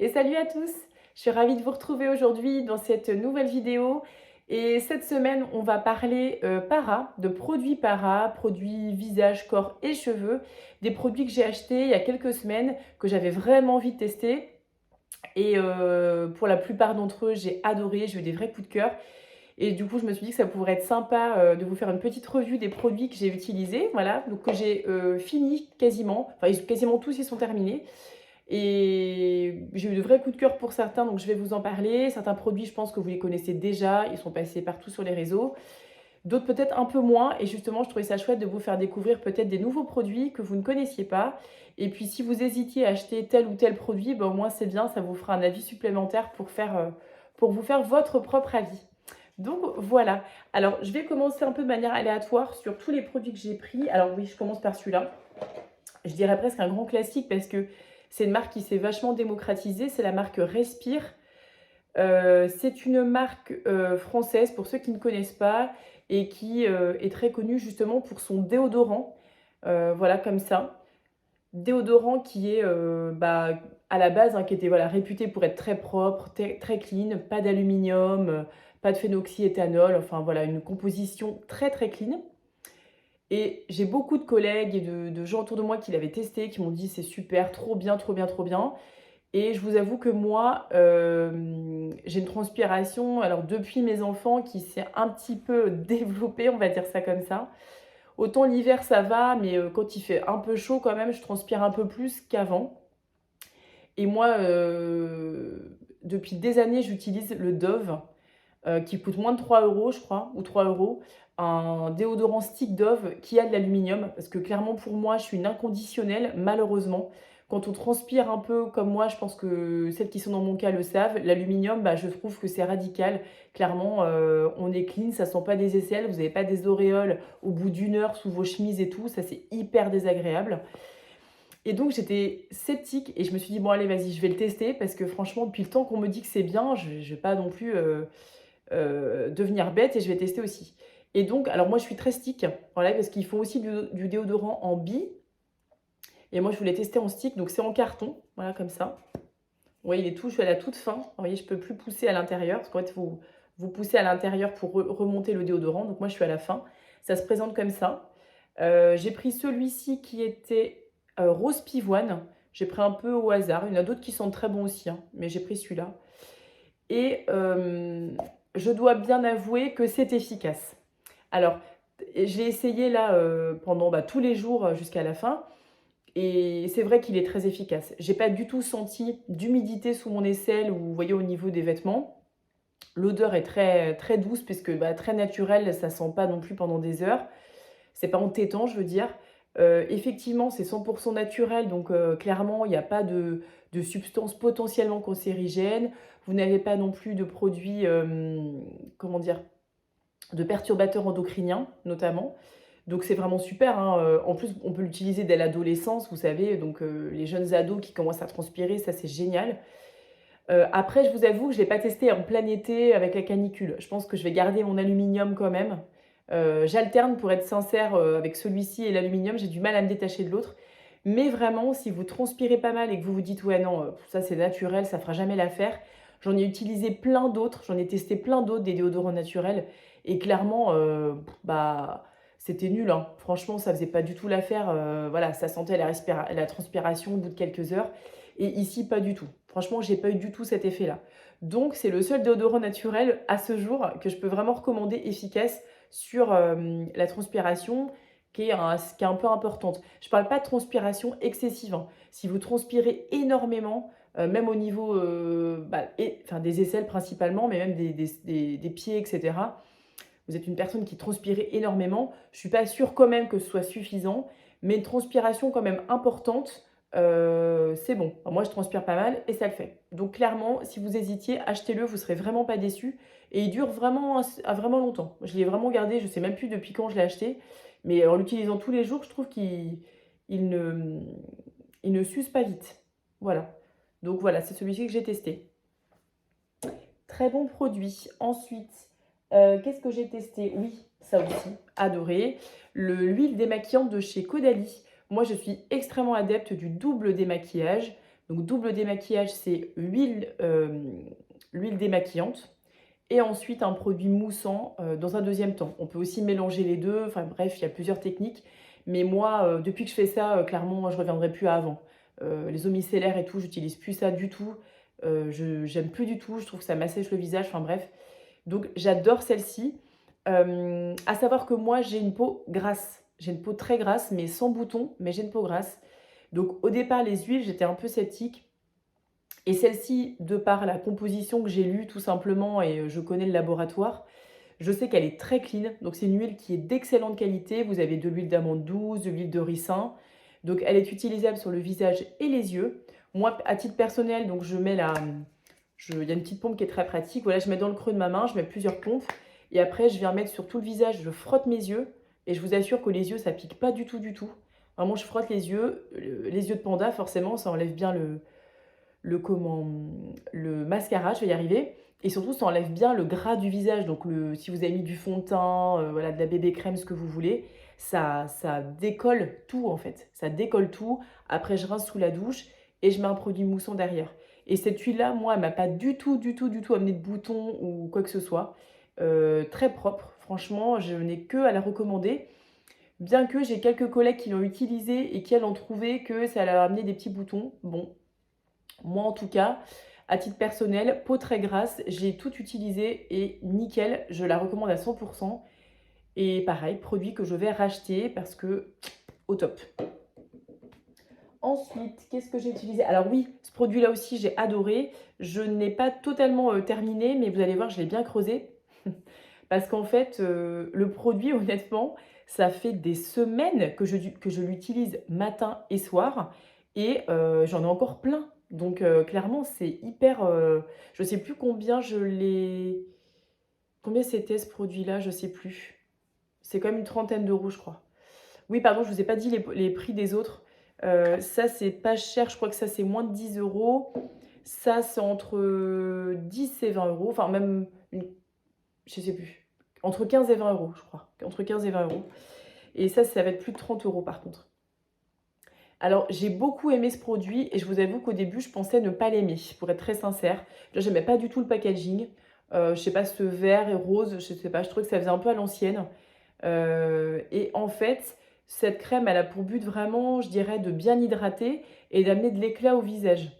Et salut à tous! Je suis ravie de vous retrouver aujourd'hui dans cette nouvelle vidéo. Et cette semaine, on va parler de produits para, produits visage, corps et cheveux. Des produits que j'ai achetés il y a quelques semaines, que j'avais vraiment envie de tester. Et pour la plupart d'entre eux, j'ai adoré, j'ai eu des vrais coups de cœur. Et du coup, je me suis dit que ça pourrait être sympa de vous faire une petite revue des produits que j'ai utilisés. Voilà, donc que j'ai fini quasiment. Enfin, quasiment tous, ils sont terminés. Et j'ai eu de vrais coups de cœur pour certains, donc je vais vous en parler. Certains produits, je pense que vous les connaissez déjà, ils sont passés partout sur les réseaux. D'autres peut-être un peu moins. Et justement, je trouvais ça chouette de vous faire découvrir peut-être des nouveaux produits que vous ne connaissiez pas. Et puis, si vous hésitiez à acheter tel ou tel produit, ben, au moins c'est bien, ça vous fera un avis supplémentaire pour vous faire votre propre avis. Donc voilà. Alors, je vais commencer un peu de manière aléatoire sur tous les produits que j'ai pris. Alors oui, je commence par celui-là. Je dirais presque un grand classique parce que c'est une marque qui s'est vachement démocratisée. C'est la marque Respire. C'est une marque française pour ceux qui ne connaissent pas et qui est très connue justement pour son déodorant. Voilà, comme ça. Déodorant qui est à la base, hein, qui était voilà, réputé pour être très propre, très clean, pas d'aluminium, pas de phénoxyéthanol, enfin voilà, une composition très très clean. Et j'ai beaucoup de collègues et de gens autour de moi qui l'avaient testé, qui m'ont dit c'est super, trop bien, trop bien, trop bien. Et je vous avoue que moi, j'ai une transpiration, alors depuis mes enfants, qui s'est un petit peu développée, on va dire ça comme ça. Autant l'hiver ça va, mais quand il fait un peu chaud quand même, je transpire un peu plus qu'avant. Et moi, depuis des années, j'utilise le Dove, qui coûte moins de 3 euros, je crois, ou 3 euros. Un déodorant stick Dove qui a de l'aluminium, parce que clairement pour moi, je suis une inconditionnelle, malheureusement. Quand on transpire un peu comme moi, je pense que celles qui sont dans mon cas le savent, l'aluminium, bah, je trouve que c'est radical. Clairement, on est clean, ça sent pas des aisselles, vous n'avez pas des auréoles au bout d'une heure sous vos chemises et tout, ça c'est hyper désagréable. Et donc j'étais sceptique et je me suis dit, bon allez, vas-y, je vais le tester, parce que franchement, depuis le temps qu'on me dit que c'est bien, je ne vais pas non plus devenir bête, et je vais tester aussi. Et donc, alors moi je suis très stick, voilà, parce qu'ils font aussi du déodorant en bille. Et moi je voulais tester en stick, donc c'est en carton, voilà comme ça. Vous voyez, il est tout, je suis à la toute fin. Vous voyez, je peux plus pousser à l'intérieur, parce qu'en fait, vous poussez à l'intérieur pour remonter le déodorant. Donc moi je suis à la fin. Ça se présente comme ça. J'ai pris celui-ci qui était rose pivoine. J'ai pris un peu au hasard. Il y en a d'autres qui sont très bons aussi, hein, mais j'ai pris celui-là. Et je dois bien avouer que c'est efficace. Alors, j'ai essayé là pendant tous les jours jusqu'à la fin. Et c'est vrai qu'il est très efficace. J'ai pas du tout senti d'humidité sous mon aisselle ou vous voyez au niveau des vêtements. L'odeur est très, très douce puisque très naturelle, ça sent pas non plus pendant des heures. C'est pas entêtant, je veux dire. Effectivement, c'est 100% naturel, donc clairement, il n'y a pas de substances potentiellement cancérigènes. Vous n'avez pas non plus de produits, comment dire, de perturbateurs endocriniens, notamment. Donc c'est vraiment super, hein. En plus, on peut l'utiliser dès l'adolescence, vous savez, donc les jeunes ados qui commencent à transpirer, ça c'est génial. Après, je vous avoue que je ne l'ai pas testé en plein été avec la canicule. Je pense que je vais garder mon aluminium quand même. J'alterne pour être sincère avec celui-ci et l'aluminium, j'ai du mal à me détacher de l'autre. Mais vraiment, si vous transpirez pas mal et que vous vous dites ouais non, ça c'est naturel, ça fera jamais l'affaire. J'en ai utilisé plein d'autres, j'en ai testé plein d'autres des déodorants naturels et clairement, c'était nul, hein. Franchement, ça faisait pas du tout l'affaire. Voilà, ça sentait la transpiration au bout de quelques heures. Et ici, pas du tout. Franchement, j'ai pas eu du tout cet effet-là. Donc, c'est le seul déodorant naturel à ce jour que je peux vraiment recommander, efficace sur la transpiration, qui est un peu importante. Je ne parle pas de transpiration excessive, hein. Si vous transpirez énormément, même au niveau des aisselles principalement, mais même des pieds, etc. Vous êtes une personne qui transpire énormément. Je ne suis pas sûre quand même que ce soit suffisant, mais une transpiration quand même importante, c'est bon. Alors moi, je transpire pas mal et ça le fait. Donc clairement, si vous hésitiez, achetez-le, vous ne serez vraiment pas déçus. Et il dure vraiment, vraiment longtemps. Je l'ai vraiment gardé, je ne sais même plus depuis quand je l'ai acheté, mais en l'utilisant tous les jours, je trouve qu'il ne, il ne s'use pas vite. Voilà. Donc voilà, c'est celui-ci que j'ai testé. Très bon produit. Ensuite, qu'est-ce que j'ai testé? Oui, ça aussi, adoré. L'huile démaquillante de chez Caudalie. Moi, je suis extrêmement adepte du double démaquillage. Donc double démaquillage, c'est l'huile démaquillante et ensuite un produit moussant dans un deuxième temps. On peut aussi mélanger les deux, enfin bref, il y a plusieurs techniques. Mais moi, depuis que je fais ça, clairement, je ne reviendrai plus à avant. Les eaux micellaires et tout, j'utilise plus ça du tout. J'aime plus du tout, je trouve que ça m'assèche le visage, enfin bref. Donc j'adore celle-ci. À savoir que moi, j'ai une peau grasse. J'ai une peau très grasse, mais sans boutons, mais j'ai une peau grasse. Donc au départ, les huiles, j'étais un peu sceptique. Et celle-ci, de par la composition que j'ai lue tout simplement, et je connais le laboratoire, je sais qu'elle est très clean. Donc c'est une huile qui est d'excellente qualité. Vous avez de l'huile d'amande douce, de l'huile de ricin. Donc elle est utilisable sur le visage et les yeux. Moi, à titre personnel, donc je mets il y a une petite pompe qui est très pratique. Voilà, je mets dans le creux de ma main, je mets plusieurs pompes. Et après, je viens mettre sur tout le visage, je frotte mes yeux. Et je vous assure que les yeux, ça pique pas du tout, du tout. Vraiment, je frotte les yeux. Les yeux de panda, forcément, ça enlève bien le mascara, je vais y arriver. Et surtout, ça enlève bien le gras du visage. Donc, si vous avez mis du fond de teint, voilà, de la bébé crème, ce que vous voulez, ça décolle tout en fait. Ça décolle tout. Après, je rince sous la douche et je mets un produit moussant derrière. Et cette huile-là, moi, elle m'a pas du tout, du tout, du tout amené de boutons ou quoi que ce soit. Très propre. Franchement, je n'ai que à la recommander. Bien que j'ai quelques collègues qui l'ont utilisé et qui, elles, ont trouvé que ça leur a amené des petits boutons. Bon, moi, en tout cas, à titre personnel, peau très grasse, j'ai tout utilisé et nickel, je la recommande à 100%. Et pareil, produit que je vais racheter parce que au top. Ensuite, qu'est-ce que j'ai utilisé? Alors oui, ce produit-là aussi, j'ai adoré. Je n'ai pas totalement terminé, mais vous allez voir, je l'ai bien creusé. Parce qu'en fait, le produit, honnêtement, ça fait des semaines que je l'utilise matin et soir. Et j'en ai encore plein. Donc clairement, c'est hyper... je ne sais plus combien je l'ai... Combien c'était ce produit-là? Je ne sais plus. C'est quand même une trentaine d'euros, je crois. Oui, pardon, je ne vous ai pas dit les prix des autres. Ça, c'est pas cher. Je crois que ça, c'est moins de 10 euros. Ça, c'est entre 10 et 20 euros. Enfin, même, je sais plus. Entre 15 et 20 euros, je crois. Entre 15 et 20 euros. Et ça va être plus de 30 euros par contre. Alors, j'ai beaucoup aimé ce produit et je vous avoue qu'au début, je pensais ne pas l'aimer, pour être très sincère. Je n'aimais pas du tout le packaging. Je sais pas, ce vert et rose, je sais pas, je trouvais que ça faisait un peu à l'ancienne. Et en fait, cette crème, elle a pour but vraiment, je dirais, de bien hydrater et d'amener de l'éclat au visage.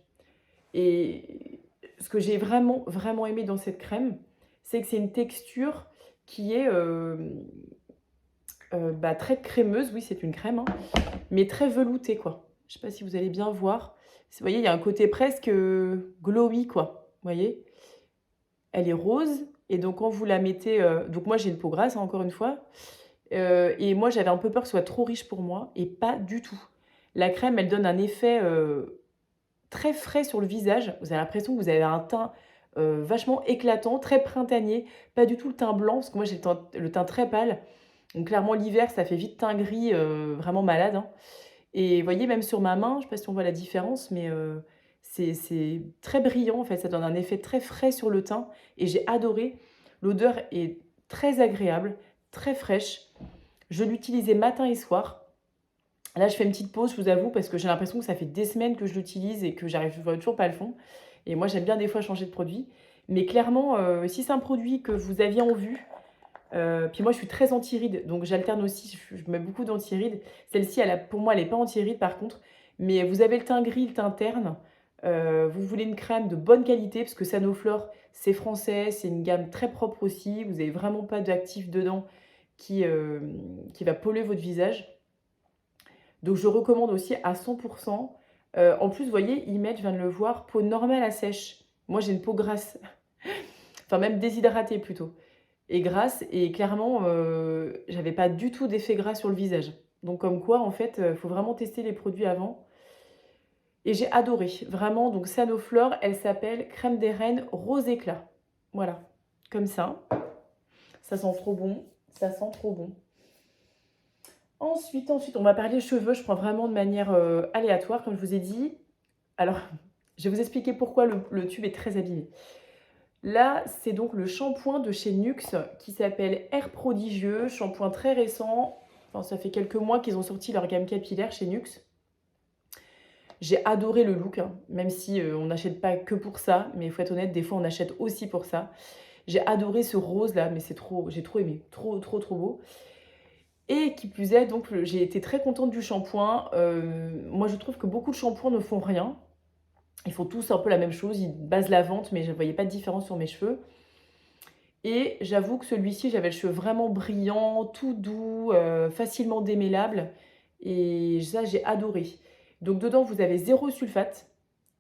Et ce que j'ai vraiment, vraiment aimé dans cette crème, c'est que c'est une texture qui est très crémeuse. Oui, c'est une crème, hein, mais très veloutée, quoi. Je sais pas si vous allez bien voir. Vous voyez, il y a un côté presque glowy, quoi. Vous voyez? Elle est rose et donc quand vous la mettez... donc moi, j'ai une peau grasse, hein, encore une fois. Et moi, j'avais un peu peur que ce soit trop riche pour moi et pas du tout. La crème, elle donne un effet très frais sur le visage. Vous avez l'impression que vous avez un teint vachement éclatant, très printanier. Pas du tout le teint blanc, parce que moi, j'ai le teint très pâle. Donc clairement, l'hiver, ça fait vite teint gris, vraiment malade, hein. Et vous voyez, même sur ma main, je ne sais pas si on voit la différence, mais c'est très brillant, en fait. Ça donne un effet très frais sur le teint. Et j'ai adoré. L'odeur est très agréable, très fraîche. Je l'utilisais matin et soir. Là, je fais une petite pause, je vous avoue, parce que j'ai l'impression que ça fait des semaines que je l'utilise et que je vois toujours pas le fond. Et moi, j'aime bien des fois changer de produit. Mais clairement, si c'est un produit que vous aviez en vue, puis moi, je suis très anti-rides, donc j'alterne aussi, je mets beaucoup d'anti-rides. Celle-ci, pour moi, elle n'est pas anti-rides par contre. Mais vous avez le teint gris, le teint terne. Vous voulez une crème de bonne qualité, parce que Sanoflore, c'est français, c'est une gamme très propre aussi. Vous n'avez vraiment pas d'actif dedans qui va polluer votre visage. Donc je recommande aussi à 100%. En plus, vous voyez, ils mettent, je viens de le voir, peau normale à sèche. Moi, j'ai une peau grasse. Enfin, même déshydratée plutôt. Et grasse. Et clairement, j'avais pas du tout d'effet gras sur le visage. Donc comme quoi, en fait, il faut vraiment tester les produits avant. Et j'ai adoré. Vraiment, donc Sanoflore, elle s'appelle Crème des Reines Rose Éclat. Voilà. Comme ça. Ça sent trop bon. Ça sent trop bon. Ensuite, on va parler cheveux. Je prends vraiment de manière aléatoire, comme je vous ai dit. Alors, je vais vous expliquer pourquoi le tube est très abîmé. Là, c'est donc le shampoing de chez Nuxe qui s'appelle Air Prodigieux. Shampoing très récent. Enfin, ça fait quelques mois qu'ils ont sorti leur gamme capillaire chez Nuxe. J'ai adoré le look, hein, même si on n'achète pas que pour ça, mais il faut être honnête, des fois on achète aussi pour ça. J'ai adoré ce rose là, mais c'est trop, j'ai trop aimé, trop, trop, trop beau. Et qui plus est, donc j'ai été très contente du shampoing. Moi je trouve que beaucoup de shampoings ne font rien. Ils font tous un peu la même chose, ils basent la vente, mais je ne voyais pas de différence sur mes cheveux. Et j'avoue que celui-ci, j'avais le cheveu vraiment brillant, tout doux, facilement démêlable. Et ça, j'ai adoré. Donc dedans, vous avez zéro sulfate,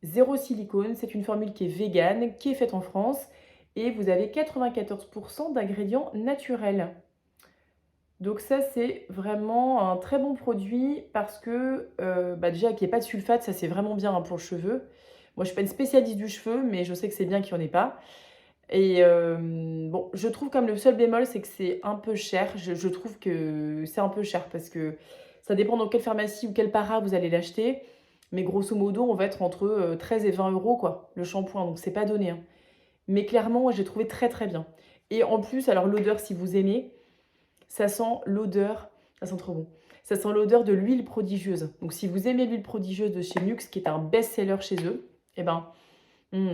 zéro silicone. C'est une formule qui est végane, qui est faite en France. Et vous avez 94% d'ingrédients naturels. Donc ça, c'est vraiment un très bon produit parce que déjà qu'il n'y ait pas de sulfate, ça c'est vraiment bien hein, pour le cheveu. Moi, je suis pas une spécialiste du cheveu, mais je sais que c'est bien qu'il n'y en ait pas. Et bon, je trouve comme le seul bémol, c'est que c'est un peu cher. Je trouve que c'est un peu cher parce que ça dépend dans quelle pharmacie ou quel para vous allez l'acheter. Mais grosso modo, on va être entre 13 et 20 euros, quoi, le shampoing. Donc, c'est pas donné, hein. Mais clairement, moi, j'ai trouvé très, très bien. Et en plus, alors l'odeur, si vous aimez, ça sent l'odeur, ça sent trop bon. Ça sent l'odeur de l'huile prodigieuse. Donc, si vous aimez l'huile prodigieuse de chez Nuxe, qui est un best-seller chez eux, eh ben,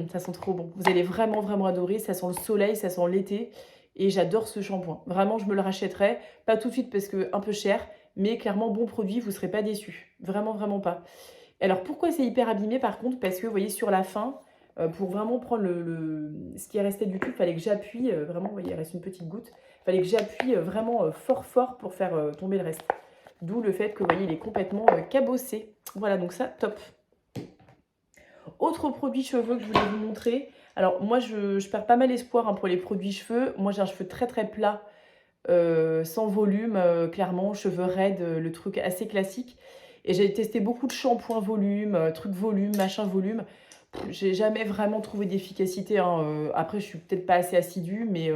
ça sent trop bon. Vous allez vraiment, vraiment adorer. Ça sent le soleil, ça sent l'été. Et j'adore ce shampoing. Vraiment, je me le rachèterai. Pas tout de suite parce que un peu cher, mais clairement, bon produit, vous ne serez pas déçus. Vraiment, vraiment pas. Alors, pourquoi c'est hyper abîmé par contre? Parce que, vous voyez, sur la fin, pour vraiment prendre ce qui est resté du tube, il fallait que j'appuie, vraiment, vous voyez, il reste une petite goutte. Il fallait que j'appuie vraiment fort, fort pour faire tomber le reste. D'où le fait que, vous voyez, il est complètement cabossé. Voilà, donc ça, top. Autre produit cheveux que je voulais vous montrer. Alors moi je perds pas mal espoir hein, pour les produits cheveux. Moi j'ai un cheveu très très plat, sans volume, clairement, cheveux raides, le truc assez classique. Et j'ai testé beaucoup de shampoings volume, trucs volume, machin volume. J'ai jamais vraiment trouvé d'efficacité, hein. Après je suis peut-être pas assez assidue, mais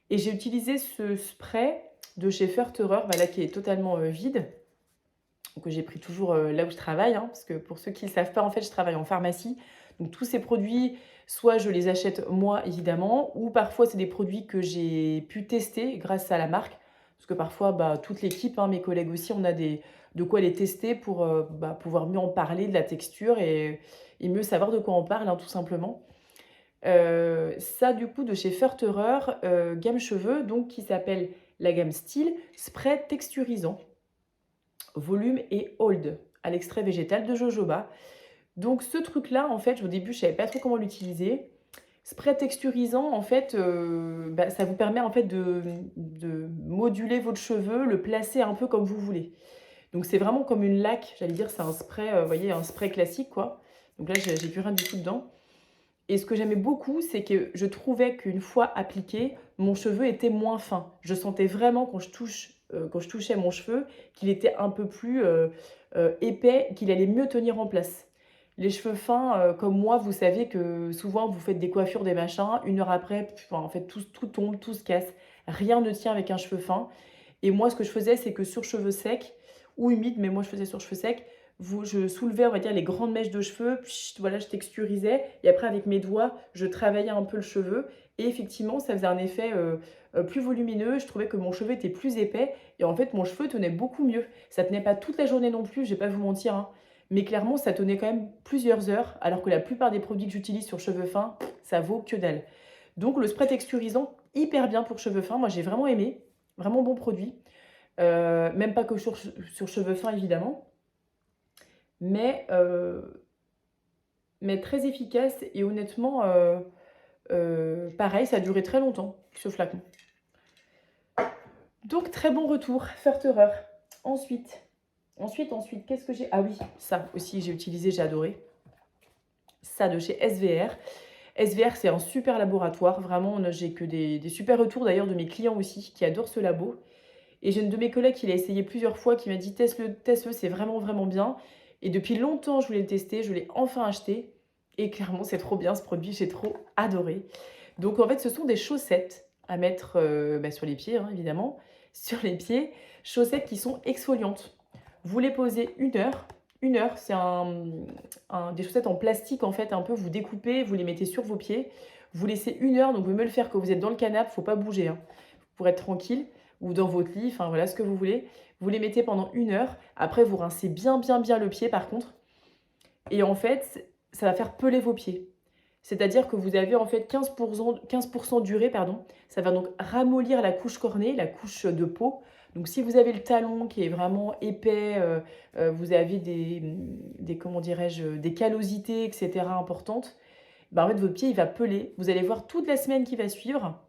et j'ai utilisé ce spray de chez Ferterer, voilà, qui est totalement vide que j'ai pris toujours là où je travaille, hein, parce que pour ceux qui ne le savent pas, en fait, je travaille en pharmacie. Donc tous ces produits, soit je les achète moi, évidemment, ou parfois c'est des produits que j'ai pu tester grâce à la marque. Parce que parfois, toute l'équipe, hein, mes collègues aussi, on a de quoi les tester pour pouvoir mieux en parler de la texture et mieux savoir de quoi on parle, hein, tout simplement. Ça, du coup, de chez Ferterer, gamme cheveux, donc qui s'appelle la gamme Style, spray texturisant volume et hold à l'extrait végétal de jojoba. Donc ce truc-là, en fait, au début, je savais pas trop comment l'utiliser. Spray texturisant, en fait, ça vous permet en fait de moduler votre cheveu, le placer un peu comme vous voulez. Donc c'est vraiment comme une laque, j'allais dire, c'est un spray, vous voyez, un spray classique, quoi. Donc là, j'ai plus rien du tout dedans. Et ce que j'aimais beaucoup, c'est que je trouvais qu'une fois appliqué, mon cheveu était moins fin. Je sentais vraiment quand je touchais mon cheveu qu'il était un peu plus épais, qu'il allait mieux tenir en place. Les cheveux fins, comme moi, vous savez que souvent vous faites des coiffures, des machins, une heure après, en fait, tout tombe, tout se casse. Rien ne tient avec un cheveu fin. Et moi, ce que je faisais, c'est que sur cheveux secs ou humides, mais moi je faisais sur cheveux secs, je soulevais, on va dire, les grandes mèches de cheveux, puis voilà, je texturisais, et après avec mes doigts, je travaillais un peu le cheveu, et effectivement, ça faisait un effet plus volumineux, je trouvais que mon cheveu était plus épais, et en fait, mon cheveu tenait beaucoup mieux. Ça tenait pas toute la journée non plus, je vais pas vous mentir, hein, mais clairement, ça tenait quand même plusieurs heures, alors que la plupart des produits que j'utilise sur cheveux fins, ça vaut que dalle. Donc le spray texturisant, hyper bien pour cheveux fins, moi j'ai vraiment aimé, vraiment bon produit. Même pas que sur cheveux fins évidemment, mais, mais très efficace et honnêtement, pareil, ça a duré très longtemps, ce flacon. Donc très bon retour, Ferterer. Ensuite, qu'est-ce que j'ai? Ah oui, ça aussi j'ai utilisé, j'ai adoré. Ça de chez SVR. SVR, c'est un super laboratoire, vraiment, j'ai que des super retours d'ailleurs de mes clients aussi qui adorent ce labo. Et j'ai une de mes collègues qui l'a essayé plusieurs fois, qui m'a dit teste-le, c'est vraiment, vraiment bien. Et depuis longtemps, je voulais le tester, je l'ai enfin acheté. Et clairement, c'est trop bien ce produit, j'ai trop adoré. Donc en fait, ce sont des chaussettes à mettre sur les pieds, hein, évidemment. Sur les pieds, chaussettes qui sont exfoliantes. Vous les posez 1 heure. 1 heure, c'est des chaussettes en plastique en fait, un peu, vous découpez, vous les mettez sur vos pieds. Vous laissez 1 heure, donc vous pouvez me le faire quand vous êtes dans le canapé, faut pas bouger, hein, pour être tranquille ou dans votre lit, enfin voilà ce que vous voulez. Vous les mettez pendant 1 heure. Après, vous rincez bien, bien, bien le pied par contre. et en fait, ça va faire peler vos pieds. C'est-à-dire que vous avez en fait 15% d'urée, pardon. Ça va donc ramollir la couche cornée, la couche de peau. Donc si vous avez le talon qui est vraiment épais, vous avez comment dirais-je, des callosités, etc. importantes, bah en fait votre pied il va peler. Vous allez voir toute la semaine qui va suivre,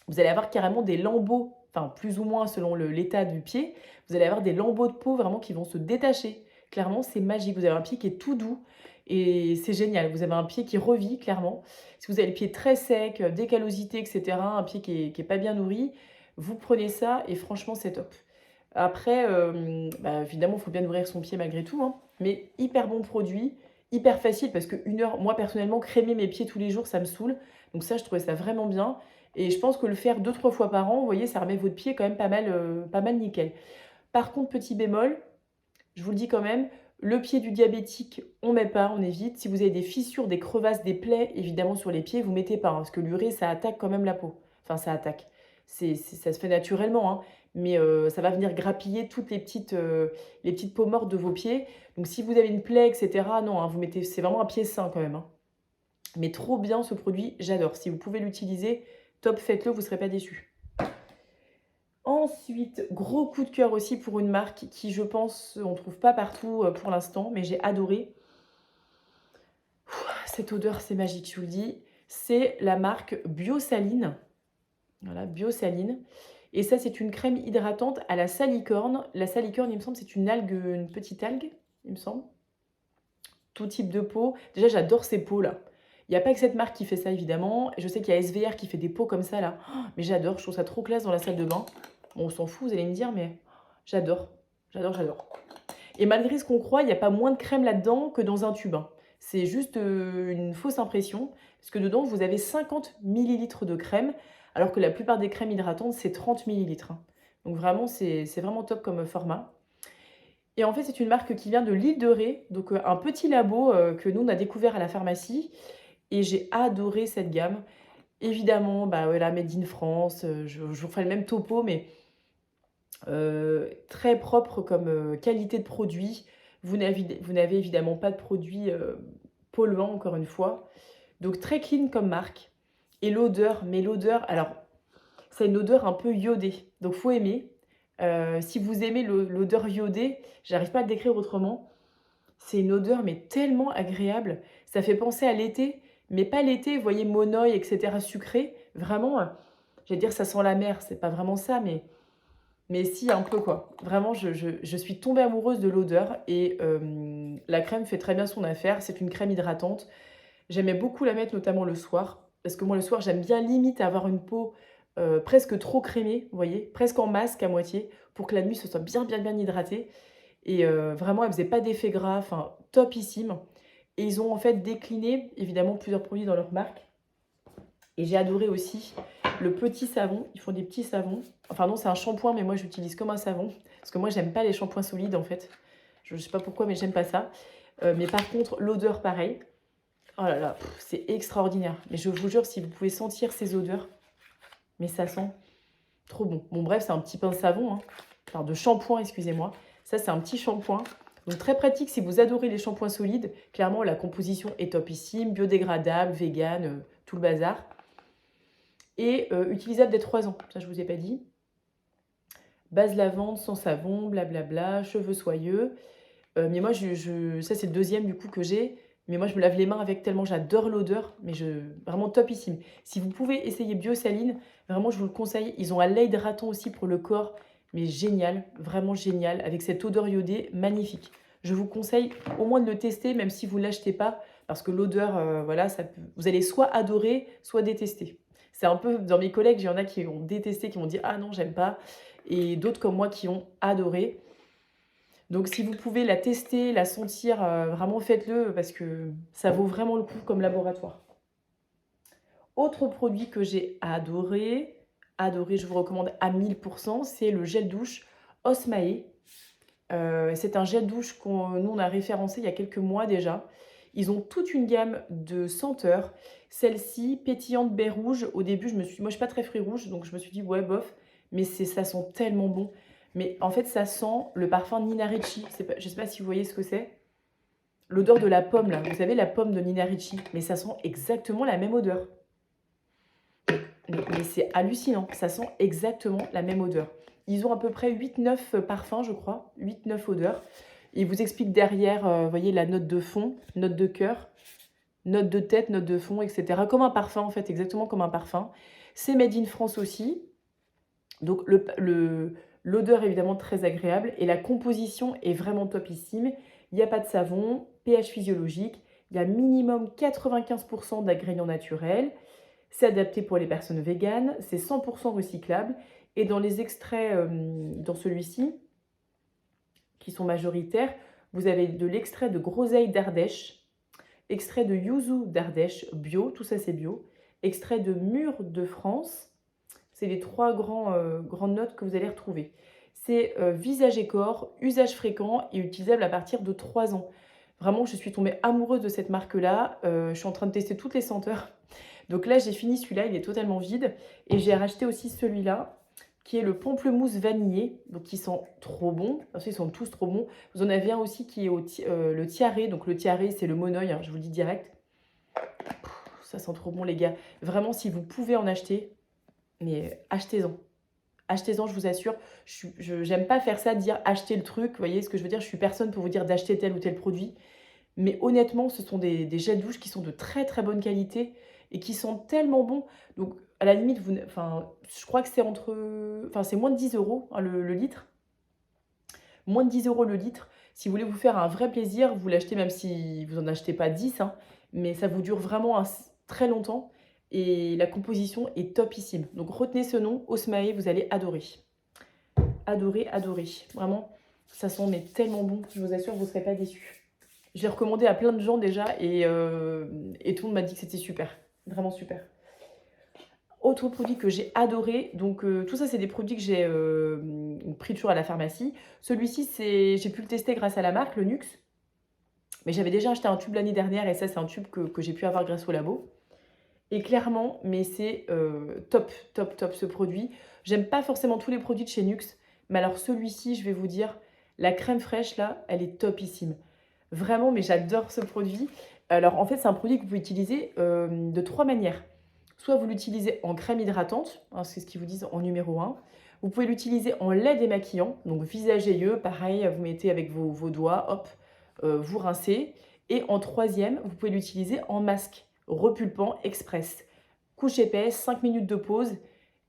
vous allez avoir carrément des lambeaux, enfin plus ou moins selon l'état du pied, vous allez avoir des lambeaux de peau vraiment qui vont se détacher. Clairement, c'est magique. Vous avez un pied qui est tout doux et c'est génial. Vous avez un pied qui revit, clairement. Si vous avez le pied très sec, décallosité, etc., un pied qui est pas bien nourri, vous prenez ça et franchement, c'est top. Après, bah, évidemment, il faut bien nourrir son pied malgré tout, hein, mais hyper bon produit, hyper facile parce que une heure, moi personnellement, crémer mes pieds tous les jours, ça me saoule. Donc ça, je trouvais ça vraiment bien. Et je pense que le faire 2-3 fois par an, vous voyez, ça remet votre pied quand même pas mal nickel. Par contre, petit bémol, je vous le dis quand même, le pied du diabétique, on met pas, on évite. Si vous avez des fissures, des crevasses, des plaies, évidemment sur les pieds, vous mettez pas, hein, parce que l'urée, ça attaque quand même la peau. Enfin, ça attaque. Ça se fait naturellement, hein, mais ça va venir grappiller toutes les petites peaux mortes de vos pieds. Donc si vous avez une plaie, etc., non, hein, vous mettez, c'est vraiment un pied sain quand même, hein. Mais trop bien ce produit, j'adore. Si vous pouvez l'utiliser, top, faites-le, vous ne serez pas déçus. Ensuite, gros coup de cœur aussi pour une marque qui, je pense, on ne trouve pas partout pour l'instant, mais j'ai adoré. Cette odeur, c'est magique, je vous le dis. C'est la marque Biosaline. Voilà, Biosaline. Et ça, c'est une crème hydratante à la salicorne. La salicorne, il me semble, c'est une algue, une petite algue, il me semble. Tout type de peau. Déjà, j'adore ces peaux-là. Il n'y a pas que cette marque qui fait ça, évidemment. Je sais qu'il y a SVR qui fait des peaux comme ça, là. Oh, mais j'adore, je trouve ça trop classe dans la salle de bain. Bon, on s'en fout, vous allez me dire, mais j'adore. J'adore, j'adore. Et malgré ce qu'on croit, il n'y a pas moins de crème là-dedans que dans un tube, hein. C'est juste une fausse impression, parce que dedans, vous avez 50 millilitres de crème, alors que la plupart des crèmes hydratantes, c'est 30 millilitres, hein. Donc vraiment, c'est vraiment top comme format. Et en fait, c'est une marque qui vient de l'île de Ré, donc un petit labo que nous, on a découvert à la pharmacie. Et j'ai adoré cette gamme. Évidemment, bah, voilà, made in France, je vous refais le même topo, mais très propre comme qualité de produit. Vous n'avez évidemment pas de produits polluants, encore une fois. Donc très clean comme marque. Et l'odeur, mais l'odeur, alors, c'est une odeur un peu iodée. Donc faut aimer. Si vous aimez l'odeur iodée, j'arrive pas à le décrire autrement. C'est une odeur mais tellement agréable. Ça fait penser à l'été, mais pas l'été, vous voyez, monoï, etc., sucré. Vraiment, j'allais dire ça sent la mer, c'est pas vraiment ça, mais si, un peu quoi. Vraiment, je suis tombée amoureuse de l'odeur et la crème fait très bien son affaire. C'est une crème hydratante. J'aimais beaucoup la mettre notamment le soir, parce que moi le soir, j'aime bien limite avoir une peau presque trop crémée, vous voyez, presque en masque à moitié, pour que la nuit, ce soit bien, bien, bien hydraté. Et vraiment, elle faisait pas d'effet gras, enfin, topissime. Et ils ont en fait décliné, évidemment, plusieurs produits dans leur marque. Et j'ai adoré aussi le petit savon. Ils font des petits savons. Enfin non, c'est un shampoing, mais moi, j'utilise comme un savon. Parce que moi, j'aime pas les shampoings solides, en fait. Je sais pas pourquoi, mais j'aime pas ça. Mais par contre, l'odeur, pareil. Oh là là, c'est extraordinaire. Mais je vous jure, si vous pouvez sentir ces odeurs, mais ça sent trop bon. Bon, bref, c'est un petit pain de savon, hein. Enfin, de shampoing, excusez-moi. Ça, c'est un petit shampoing. Donc, très pratique si vous adorez les shampoings solides. Clairement, la composition est topissime, biodégradable, vegan, tout le bazar. Et utilisable dès 3 ans. Ça, je ne vous ai pas dit. Base lavande, sans savon, blablabla, cheveux soyeux. Mais moi, ça, c'est le deuxième du coup que j'ai. Mais moi, je me lave les mains avec tellement j'adore l'odeur. Mais vraiment topissime. Si vous pouvez essayer Biosaline, vraiment, je vous le conseille. Ils ont un lait hydratant aussi pour le corps. Mais génial, vraiment génial. Avec cette odeur iodée, magnifique. Je vous conseille au moins de le tester, même si vous ne l'achetez pas. Parce que l'odeur, voilà, vous allez soit adorer, soit détester. C'est un peu, dans mes collègues, il y en a qui ont détesté, qui m'ont dit « Ah non, j'aime pas ». Et d'autres comme moi qui ont adoré. Donc si vous pouvez la tester, la sentir, vraiment faites-le parce que ça vaut vraiment le coup comme laboratoire. Autre produit que j'ai adoré, je vous recommande à 1000%, c'est le gel douche Osmae. C'est un gel douche nous on a référencé il y a quelques mois déjà. Ils ont toute une gamme de senteurs. Celle-ci, pétillante baie rouge. Au début, moi je suis pas très fruits rouges, donc je me suis dit ouais bof, mais ça sent tellement bon. Mais en fait, ça sent le parfum Nina Ricci. Je ne sais pas si vous voyez ce que c'est. L'odeur de la pomme, là, vous savez, la pomme de Nina Ricci, mais ça sent exactement la même odeur. Mais c'est hallucinant, ça sent exactement la même odeur. Ils ont à peu près 8-9 parfums, je crois, 8-9 odeurs. Ils vous expliquent derrière, vous voyez, la note de fond, note de cœur, note de tête, note de fond, etc. Comme un parfum, en fait, exactement comme un parfum. C'est made in France aussi. Donc, l'odeur est évidemment très agréable et la composition est vraiment topissime. Il n'y a pas de savon, pH physiologique, il y a minimum 95% d'ingrédients naturels. C'est adapté pour les personnes véganes, c'est 100% recyclable. Et dans les extraits, dans celui-ci, qui sont majoritaires, vous avez de l'extrait de groseille d'Ardèche, extrait de yuzu d'Ardèche, bio, tout ça c'est bio, extrait de mûre de France, c'est les trois grandes notes que vous allez retrouver. C'est visage et corps, usage fréquent et utilisable à partir de 3 ans. Vraiment, je suis tombée amoureuse de cette marque-là. Je suis en train de tester toutes les senteurs. Donc là, j'ai fini celui-là, il est totalement vide. Et j'ai racheté aussi celui-là, qui est le pamplemousse vanillé. Donc, ils sont trop bons. Ils sont tous trop bons. Vous en avez un aussi qui est le tiare. Donc, le tiare, c'est le monoeil, hein, je vous le dis direct. Ça sent trop bon, les gars. Vraiment, si vous pouvez en acheter, mais achetez-en. Achetez-en, je vous assure. J'aime pas faire ça, dire acheter le truc. Vous voyez ce que je veux dire? Je suis personne pour vous dire d'acheter tel ou tel produit. Mais honnêtement, ce sont des gels douche qui sont de très très bonne qualité et qui sont tellement bons. Donc, à la limite, je crois que c'est c'est moins de 10 euros hein, le litre. Moins de 10 euros le litre. Si vous voulez vous faire un vrai plaisir, vous l'achetez même si vous n'en achetez pas 10, hein, mais ça vous dure vraiment très longtemps. Et la composition est topissime. Donc, retenez ce nom, Osmae, vous allez adorer. Adorer, adorer. Vraiment, ça sent mais tellement bon. Je vous assure, vous ne serez pas déçus. J'ai recommandé à plein de gens déjà et tout le monde m'a dit que c'était super. Vraiment super. Autre produit que j'ai adoré, donc tout ça c'est des produits que j'ai pris toujours à la pharmacie. Celui-ci, j'ai pu le tester grâce à la marque, le Nux. Mais j'avais déjà acheté un tube l'année dernière et ça c'est un tube que j'ai pu avoir grâce au labo. Et clairement, mais c'est top, top, top ce produit. J'aime pas forcément tous les produits de chez Nux, mais alors celui-ci, je vais vous dire, la crème fraîche là, elle est topissime. Vraiment, mais j'adore ce produit. Alors en fait, c'est un produit que vous pouvez utiliser de 3 manières. Soit vous l'utilisez en crème hydratante, hein, c'est ce qu'ils vous disent en numéro 1. Vous pouvez l'utiliser en lait démaquillant, donc visage et yeux, pareil, vous mettez avec vos doigts, hop, vous rincez. Et en troisième, vous pouvez l'utiliser en masque, repulpant express. Couche épaisse, 5 minutes de pause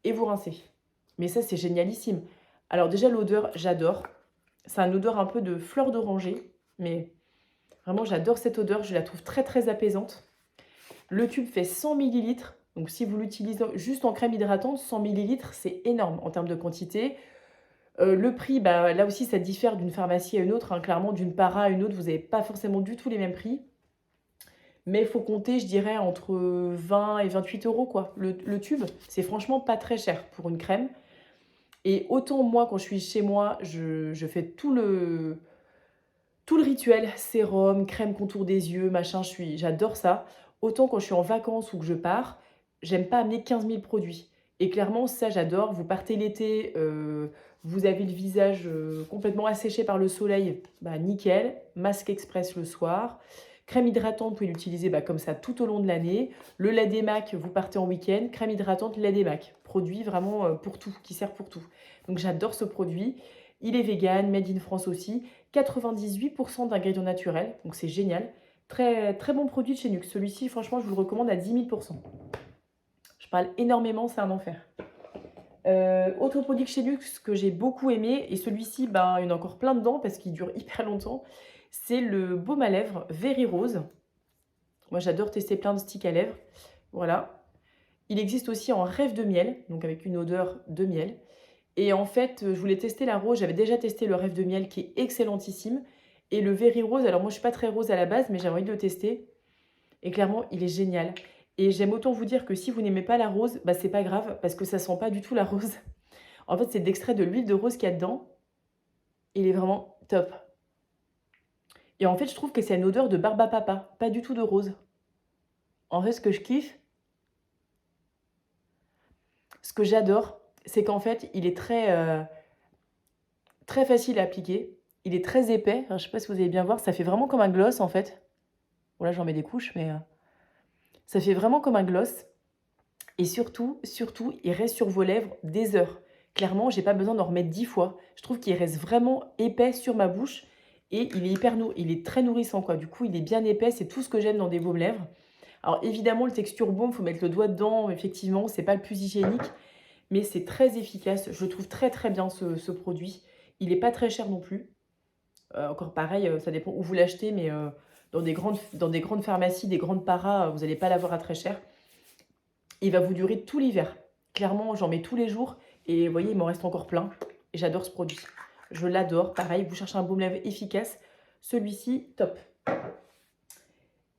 et vous rincez. Mais ça, c'est génialissime. Alors déjà, l'odeur, j'adore. C'est une odeur un peu de fleur d'oranger, mais vraiment, j'adore cette odeur, je la trouve très très apaisante. Le tube fait 100 ml, donc si vous l'utilisez juste en crème hydratante, 100 ml, c'est énorme en termes de quantité. Le prix, bah, là aussi, ça diffère d'une pharmacie à une autre. Hein. Clairement, d'une para à une autre, vous n'avez pas forcément du tout les mêmes prix. Mais il faut compter, je dirais, entre 20 et 28 euros, quoi. Le tube, c'est franchement pas très cher pour une crème. Et autant moi, quand je suis chez moi, je fais tout le rituel, sérum, crème contour des yeux, machin, j'adore ça. Autant quand je suis en vacances ou que je pars, j'aime pas amener 15 000 produits. Et clairement, ça, j'adore. Vous partez l'été, vous avez le visage complètement asséché par le soleil, bah nickel. Masque express le soir. Crème hydratante, vous pouvez l'utiliser bah, comme ça tout au long de l'année. Le lait démac, vous partez en week-end. Crème hydratante, lait démac. Produit vraiment pour tout, qui sert pour tout. Donc j'adore ce produit. Il est vegan, made in France aussi. 98% d'ingrédients naturels, donc c'est génial. Très, très bon produit de chez Nux. Celui-ci, franchement, je vous le recommande à 10 000%. Je parle énormément, c'est un enfer. Autre produit de chez Nux que j'ai beaucoup aimé, et celui-ci, ben, il y en a encore plein dedans parce qu'il dure hyper longtemps, c'est le baume à lèvres Very Rose. Moi, j'adore tester plein de sticks à lèvres. Voilà. Il existe aussi en rêve de miel, donc avec une odeur de miel. Et en fait, je voulais tester la rose. J'avais déjà testé le rêve de miel qui est excellentissime. Et le Very Rose, alors moi je suis pas très rose à la base, mais j'ai envie de le tester. Et clairement, il est génial. Et j'aime autant vous dire que si vous n'aimez pas la rose, bah c'est pas grave, parce que ça sent pas du tout la rose. En fait, c'est de l'extrait de l'huile de rose qu'il y a dedans. Il est vraiment top. Et en fait, je trouve que c'est une odeur de barbe à papa, pas du tout de rose. En fait, ce que je kiffe, ce que j'adore, c'est qu'en fait, il est très, très facile à appliquer. Il est très épais, je ne sais pas si vous allez bien voir, ça fait vraiment comme un gloss en fait. Bon là j'en mets des couches, mais ça fait vraiment comme un gloss et surtout, il reste sur vos lèvres des heures. Clairement, j'ai pas besoin d'en remettre 10 fois. Je trouve qu'il reste vraiment épais sur ma bouche et il est très nourrissant quoi. Du coup, il est bien épais, c'est tout ce que j'aime dans des baumes lèvres. Alors évidemment, le texture baume, faut mettre le doigt dedans, effectivement, c'est pas le plus hygiénique, mais c'est très efficace. Je le trouve très, très bien ce produit. Il est pas très cher non plus. Encore pareil, ça dépend où vous l'achetez, mais dans des grandes pharmacies, des grandes paras, vous allez pas l'avoir à très cher. Il va vous durer tout l'hiver. Clairement, j'en mets tous les jours et vous voyez, il m'en reste encore plein et j'adore ce produit. Je l'adore. Pareil, vous cherchez un baume lèvres efficace, celui-ci, top.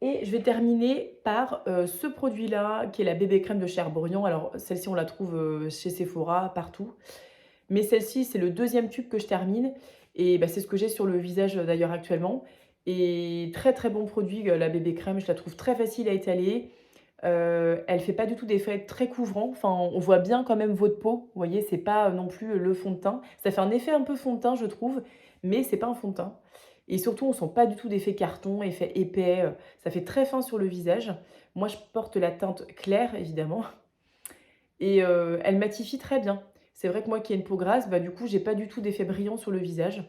Et je vais terminer par ce produit-là, qui est la bébé crème de chez Herborian. Alors, celle-ci, on la trouve chez Sephora, partout. Mais celle-ci, c'est le deuxième tube que je termine. Et bah, c'est ce que j'ai sur le visage d'ailleurs actuellement. Et très très bon produit, la bébé crème. Je la trouve très facile à étaler. Elle fait pas du tout d'effet très couvrant. Enfin, on voit bien quand même votre peau. Vous voyez, c'est pas non plus le fond de teint. Ça fait un effet un peu fond de teint, je trouve, mais c'est pas un fond de teint. Et surtout, on sent pas du tout d'effet carton, effet épais. Ça fait très fin sur le visage. Moi, je porte la teinte claire, évidemment. Et elle matifie très bien. C'est vrai que moi qui ai une peau grasse, bah, du coup, j'ai pas du tout d'effet brillant sur le visage.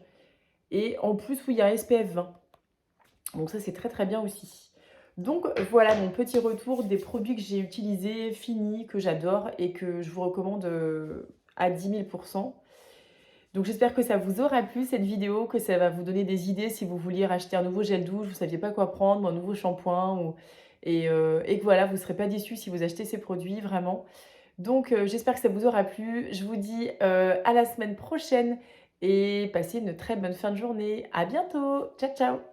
Et en plus, oui, il y a un SPF 20. Donc ça, c'est très très bien aussi. Donc voilà mon petit retour des produits que j'ai utilisés, finis, que j'adore et que je vous recommande à 10 000 %. Donc j'espère que ça vous aura plu cette vidéo, que ça va vous donner des idées si vous vouliez racheter un nouveau gel douche, vous ne saviez pas quoi prendre, un nouveau shampoing, et que voilà, vous ne serez pas déçus si vous achetez ces produits, vraiment. Donc j'espère que ça vous aura plu. Je vous dis à la semaine prochaine et passez une très bonne fin de journée. À bientôt. Ciao, ciao.